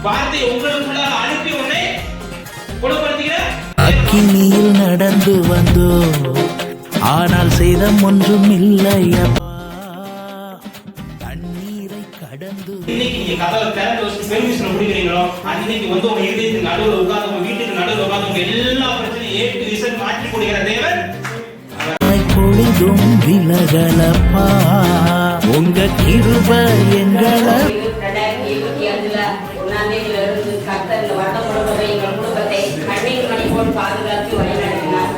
வார்த்தை உங்களுக்குள்ளாக அனுப்பி உன்னை குணப்படுத்துகிறேன். அக்கினியில் நடந்து வந்தோ, ஆனால் சேதம் ஒன்றும் இல்லையப்பா. தண்ணீரை கடந்து இன்னைக்கு நீங்க கதவை திறந்து வச்சு பெர்மிஷன் முடிக்கிறீங்களோ, அன்னைக்கு வந்து உங்க இதயத்துக்கு நடுவில் உட்கார்ந்து, உங்க வீட்டுக்கு நடுவில் உட்கார்ந்து உங்க எல்லா பிரச்சனையும் ஏ டு இசட் மாற்றி கொடுக்கிற தேவன் பொழுதும் விலகலப்பா. உங்க கிருப எங்களை பாதுகாத்து வழிநடத்தினார்.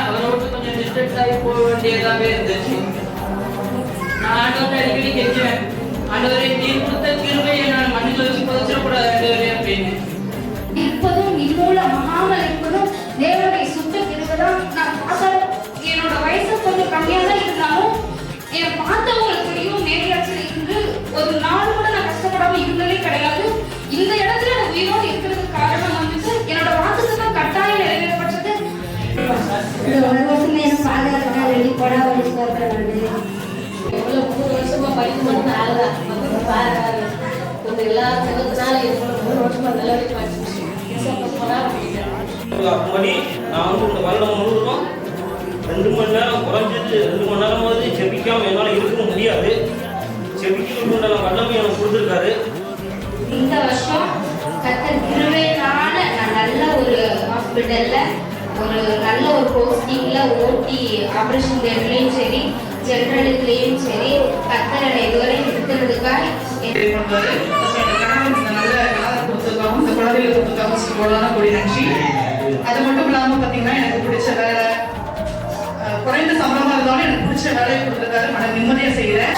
அவரோடு கொஞ்சம் டிஸ்டன்ஸ் ஆகி போக வேண்டியதாகவே இருந்துச்சு. நான் ஆண்டவரை அடிக்கடி கேட்கிறேன், ஆண்டவரை நீர் கொடுத்த கிருபையை நான் மண்ணில் வச்சு புதைச்சிடக்கூடாது ஆண்டவரே அப்படின்னு. இருப்பதும் இம்மூல மகாமல் இருப்பதும் தேவனுடைய சுத்த கிருபைதான். நான் பார்த்த என்னோட வயசு கொஞ்சம் கம்மியாக தான் இருந்தாலும் என்னை பார்த்தவங்களுக்கு தெரியும், மேலையாற்றில் இருந்து ஒரு நாள் கூட நான் கஷ்டப்படாம இருந்ததே கிடையாது. இந்த இடத்துல நான் உயிரோடு இருக்கிறதுக்கு காரணம் வந்துட்டு என்னோட வாக்குதான் கட்டாயம் நிறைவேறப்பட்டது. இந்த 1 வருஷமே எனக்கு பாதுகாப்பு ரெடி போட வழி போகிறது. எவ்வளோ 3 வருஷமா படிக்க மட்டும் ஆகல, மக்கள் பாருங்க கொஞ்சம் எல்லா செலவுனால 3 வருஷமா நல்லபடி படிச்சு அப்படி நான் வந்து இந்த வருடம் முழுவதும் 2 மணி நேரம் குறைஞ்சது 2 மணி நேரமாவது செபிக்காம என்னால் இருக்க முடியாது. செபிக்கிறதுக்குண்டான வல்லமை எனக்கு கொடுத்துருக்காரு. இந்த வருஷம் கர்த்தர் கிருபையினால நான் நல்ல ஒரு ஹாஸ்பிட்டல்ல ஒரு நல்ல ஒரு போஸ்டிங்ல ஓடி ஆபரேஷன் தியேட்டர்லயும் சரி ஜெனரலுக்குலயும் சரி கர்த்தர் இதுவரை இருக்கிறதுக்காக அது மட்டும் இல்லாம பாத்தீங்கன்னா எனக்கு பிடிச்ச வேலை, குறைந்த சம்பளமா இருந்தாலும் எனக்கு பிடிச்ச வேலையை கொடுத்துருக்காரு. மன நிம்மதியா செய்யறேன்.